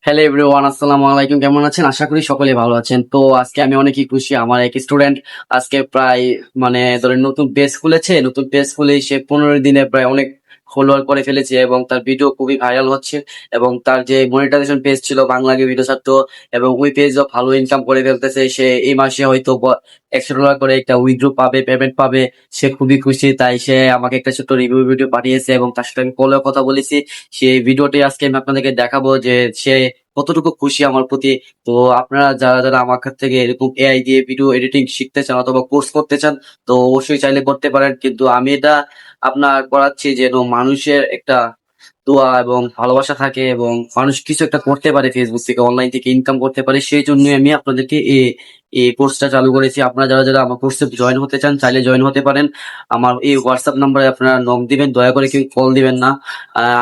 Hello everyone, আসসালামু আলাইকুম। কেমন আছেন? আশা করি সকলে ভালো আছেন। তো আজকে আমি অনেকই খুশি। আমার এক স্টুডেন্ট আজকে প্রায় ধরেন নতুন পেজ খুলেছে। নতুন পেজ খুলে সে 15 দিনে প্রায় অনেক ফলোয়ার করে ফেলেছে এবং তার ভিডিও খুবই ভাইরাল হচ্ছে এবং তার যে মনিটাইজেশন পেজ ছিল বাংলাকে ভিডিও ছাড়তো এবং ওই পেজও ভালো ইনকাম করে ফেলতেছে। সে এই মাসে হয়তো $100 করে একটা উইথড্র পাবে, পেমেন্ট পাবে। সে খুবই খুশি, তাই সে আমাকে একটা ছোট্ট রিভিউ ভিডিও পাঠিয়েছে এবং তার সাথে আমি কলেও কথা বলেছি। সেই ভিডিওটি আজকে আমি আপনাদেরকে দেখাবো যে সে কতটুকু খুশি আমার প্রতি। তো আপনারা যারা যারা আমার কাছ থেকে এরকম এআই দিয়ে ভিডিও এডিটিং শিখতে চান অথবা কোর্স করতে চান, তো অবশ্যই চাইলে করতে পারেন। কিন্তু আমি এটা আপনার করাচ্ছি যেন মানুষের একটা দোয়া এবং ভালোবাসা থাকে এবং মানুষ কিছু একটা করতে পারে, ফেসবুক থেকে অনলাইন থেকে ইনকাম করতে পারে। সেই জন্যই আমি আপনাদেরকে এই এই কোর্সটা চালু করেছি। আপনারা যারা যারা আমার কোর্সে জয়েন হতে চান চাইলে জয়েন হতে পারেন। আমার এই হোয়াটসঅ্যাপ নাম্বারে আপনারা নক দিবেন, দয়া করে কেউ কল দিবেন না।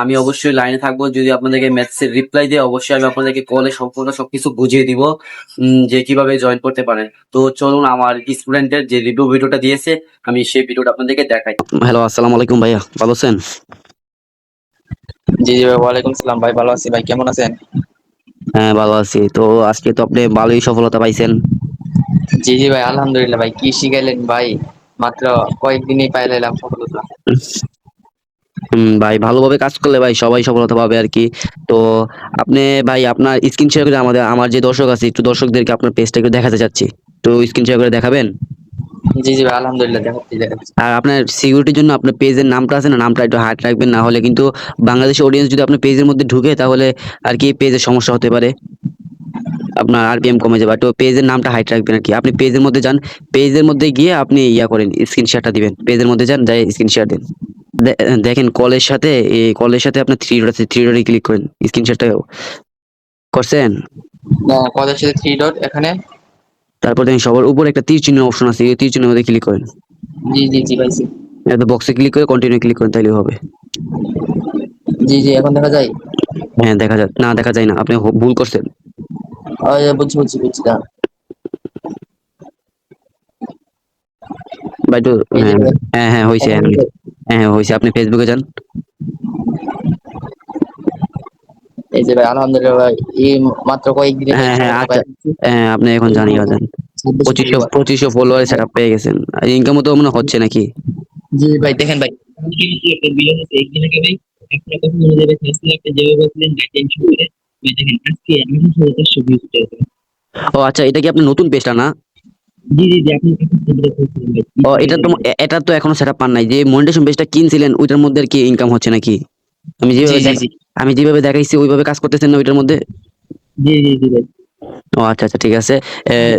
আমি অবশ্যই লাইনে থাকবো। যদি আপনাদেরকে মেসেজ রিপ্লাই দিয়ে অবশ্যই আমি আপনাদেরকে কলে সম্পূর্ণ সবকিছু বুঝিয়ে দিব যে কিভাবে জয়েন করতে পারেন। তো চলুন আমার স্টুডেন্টের যে রিভিউ ভিডিওটা দিয়েছে আমি সেই ভিডিওটা আপনাদেরকে দেখাই। হ্যালো, আসসালামু আলাইকুম ভাইয়া, ভালো আছেন? জি জি ভাই, ওয়ালাইকুম সালাম ভাই, ভালো আছি ভাই, কেমন আছেন? হ্যাঁ, ভালো আছি। তো আজকে তো আপনি ভালোই সফলতা পাইছেন। জি জি ভাই, আলহামদুলিল্লাহ ভাই, কি শিখাইলেন ভাই, মাত্র কয়েকদিনই পাইলাম সফলতা। ভাই ভালোভাবে কাজ করলে ভাই সবাই সফলতা পাবে আর কি। তো আপনি ভাই আপনার স্ক্রিন শেয়ার করে আমার যে দর্শক আছে একটু দর্শকদেরকে আপনার পেজটা একটু দেখাতে চাচ্ছি। তো স্ক্রিন শেয়ার করে দেখাবেন। জি জি ভাই, আলহামদুলিল্লাহ, দেখাচ্ছি দেখাচ্ছি। আর আপনার সিকিউরিটির জন্য আপনার পেজের নামটা আছে না, নামটা একটু হাইড রাখবেন, না হলে কিন্তু বাংলাদেশের অডিয়েন্স যদি আপনার পেজের মধ্যে ঢুকে তাহলে আর কি পেজের সমস্যা হতে পারে, আপনার আরপিএম কমে যাবে। তো পেজের নামটা হাইড রাখবেন আর কি। আপনি পেজের মধ্যে যান, পেজের মধ্যে গিয়ে আপনি ইয়া করেন, স্ক্রিন শেয়ারটা দিবেন। পেজের মধ্যে যান, যাই স্ক্রিন শেয়ার দিন। দেখেন কলের সাথে এই কলের সাথে আপনার থ্রি ডট আছে, থ্রি ডটে ক্লিক করেন। স্ক্রিন শেয়ারটা করছেন? কলের সাথে থ্রি ডট এখানে। তারপর দেখেন সবার উপরে একটা তীর চিহ্ন অপশন আছে, এই তীর চিহ্নের মধ্যে ক্লিক করেন। জি জি জি পাইছি। একটা বক্সে ক্লিক করে কন্টিনিউ ক্লিক করেন, তাইলে হবে। জি জি, এখন দেখা যায়। হ্যাঁ, দেখা যায় না, দেখা যায় না, আপনি ভুল করছেন। বুঝছি বুঝছি বুঝছি, দাঁড়ান। বা একটু এই যে হ্যাঁ, ভাই, হ্যাঁ হ্যাঁ হয়েছে, এখন হ্যাঁ দেখা যায়। হ্যাঁ হ্যাঁ, হয়েছে। আপনি ফেসবুকে যান। এই যে ভাই, আলহামদুলিল্লাহ ভাই, এই মাত্র কয়েকদিনে ভাই হ্যাঁ হ্যাঁ, সফলতা আচ্ছা। পাই যাচ্ছি। হ্যাঁ, আপনি এখন এই জানিয়ে যে যান। 26 পঁচিশশো ফলোয়ার। পঁচিশশো ফলোয়ার সেট আপ পেয়ে গেছেন। ইনকামও তো মনে হচ্ছে নাকি? জি ভাই, দেখেন ভাই, কালকে নাকি একটা বিয়ে হচ্ছে, একদিন আগে ভাই আপনার কথা মনে যাবে, ফেসবুক একটা যেভাবে বলছিলেন ভাই টেনশন করে, ভাই দেখেন আজকে 28,400 ভিউজ পেয়েছে। ও আচ্ছা, এটা কি আপনার নতুন পেজটা না? জি জি জি, আপনি এখন সেলিব্রেট করছিলেন ভাই, কি ও, এটা তো শিখাইলেন ভাই। এটা তো এখনো সেট আপ পান নাই। যে মনিটেশন পেজটা কিনছিলেন ওইটার মধ্যে আর কি ইনকাম হচ্ছে নাকি? আমি জি যেভাবে জি জি আমি যেভাবে দেখাইছি ওইভাবে কাজ করতেছেন না ওইটার মধ্যে? জি জি জি ভাই। ও আচ্ছা আচ্ছা, ঠিক আছে।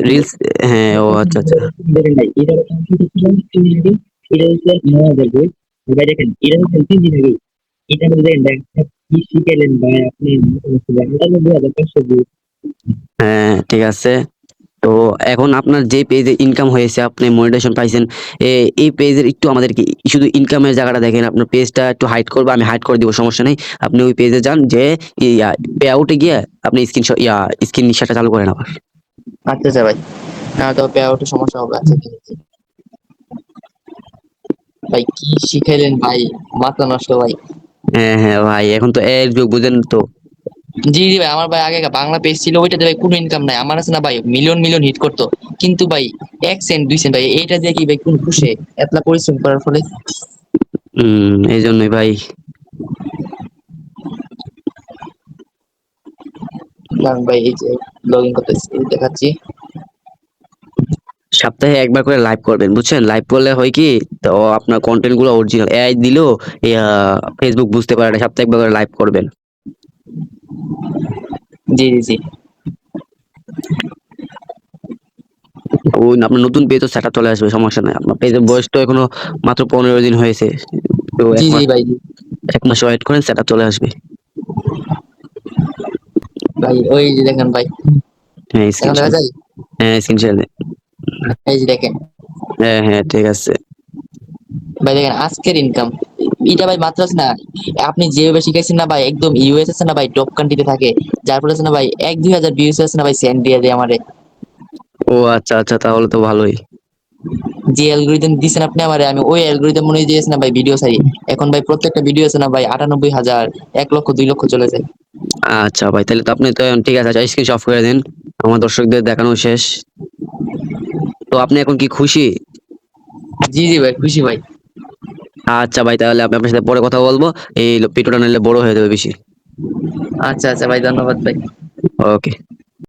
রিলস, হ্যাঁ, ও আচ্ছা আচ্ছা। দেখেন ভাই, এটা হচ্ছে আমি শিখেছিলাম 3 দিন আগে, এটা হচ্ছে 9,000 ভিউজ। ভাই দেখেন, এটা হচ্ছে 3 দিন আগে, এটা মধ্যে দেখেন ভাই, আপনি কি শিখাইলেন ভাই, আপনি এটার মধ্যে 2,500 ভিউজ। হ্যাঁ, ঠিক আছে। তো এখন আপনার যে পেজে ইনকাম হয়েছে, আপনি মনিটাইজেশন পাইছেন, এই পেজের একটু আমাদেরকে শুধু ইনকামের জায়গাটা দেখেন। আপনার পেজটা একটু হাইড করবো, আমি হাইড করে দিব, সমস্যা নেই। আপনি ওই পেজে যান, যে পে আউটে গিয়ে আপনি স্ক্রিন শটটা চালু করেন আবার। আচ্ছা আচ্ছা ভাই, না তো পে আউটের সমস্যা হবে, আচ্ছা ঠিক আছে। ভাই কি শিখাইলেন ভাই, মাথা নষ্ট ভাই। হ্যাঁ হ্যাঁ ভাই, এখন তো এর যুগ, বুঝেন তো। জি জি ভাই, আমার ভাই আগে বাংলা পেজ ছিল, ওইটাতে ভাই কোনো ইনকাম নাই, আমার আছে না ভাই, মিলিয়ন মিলিয়ন হিট করতো, কিন্তু ভাই 1 সেন্ট 2 সেন্ট ভাই, এইটা দিয়ে কি ভাই কোন খুশি এতলা পরিশ্রম করার ফলে। এই জন্যই ভাই। না ভাই, এই যে লগ ইন করতেছি, দেখাচ্ছি। সপ্তাহে একবার করে লাইভ করবেন, বুঝছেন? লাইভ করলে হয় কি, তো আপনার কন্টেন্ট গুলো অরিজিনাল। এআই দিলেও ফেসবুক বুঝতে পারে না। সপ্তাহে একবার করে লাইভ করবেন। জি জি জি ওই আপনার নতুন পেজও সেট আপ চলে আসবে, সমস্যা নাই। আপনার পেজের বয়স তো এখনো মাত্র 15 দিন হয়েছে। তো জি জি ভাই, জি এক মাস ওয়েট করেন, সেট আপ চলে আসবে। ভাই, ওই যে দেখেন ভাই, হ্যাঁ, এখন দেখা যায়। হ্যাঁ স্ক্রিন শেয়ার দেন। এই যে দেখেন হ্যাঁ হ্যাঁ, ঠিক আছে। ভাই, দেখেন আজকের ইনকাম, এটা ভাই মাত্র আছে না, আপনি যেভাবে শিখাইছেন না ভাই, একদম ইউএস আছে না ভাই, টপ কান্ট্রিতে থাকে, যার ফলে আছে না ভাই 1-2 হাজার ভিউজ আছে না ভাই, সেন্ড দিয়ে দেয় আমারে। ও আচ্ছা আচ্ছা, তাহলে তো ভালোই। যে অ্যালগরিদম দিছেন আপনি আমারে, আমি ওই অ্যালগরিদম অনুযায়ী দিয়েছি না ভাই ভিডিও ছাড়ি, এখন ভাই প্রত্যেকটা ভিডিও আছে না ভাই 98,000, 1 লক্ষ 2 লক্ষ চলে যায়। আচ্ছা ভাই, তাহলে তো আপনি তো ঠিক আছে, আচ্ছা স্ক্রিন অফ করে দিন, আমার দর্শকদের দেখানো শেষ। তো আপনি এখন কি খুশি? জি জি ভাই, খুশি ভাই। আচ্ছা ভাই, তাহলে আমি আপনার সাথে পরে কথা বলবো, এই ভিডিওটা নাহলে বড় হয়ে যাবে বেশি। আচ্ছা আচ্ছা ভাই, ধন্যবাদ ভাই। ওকে।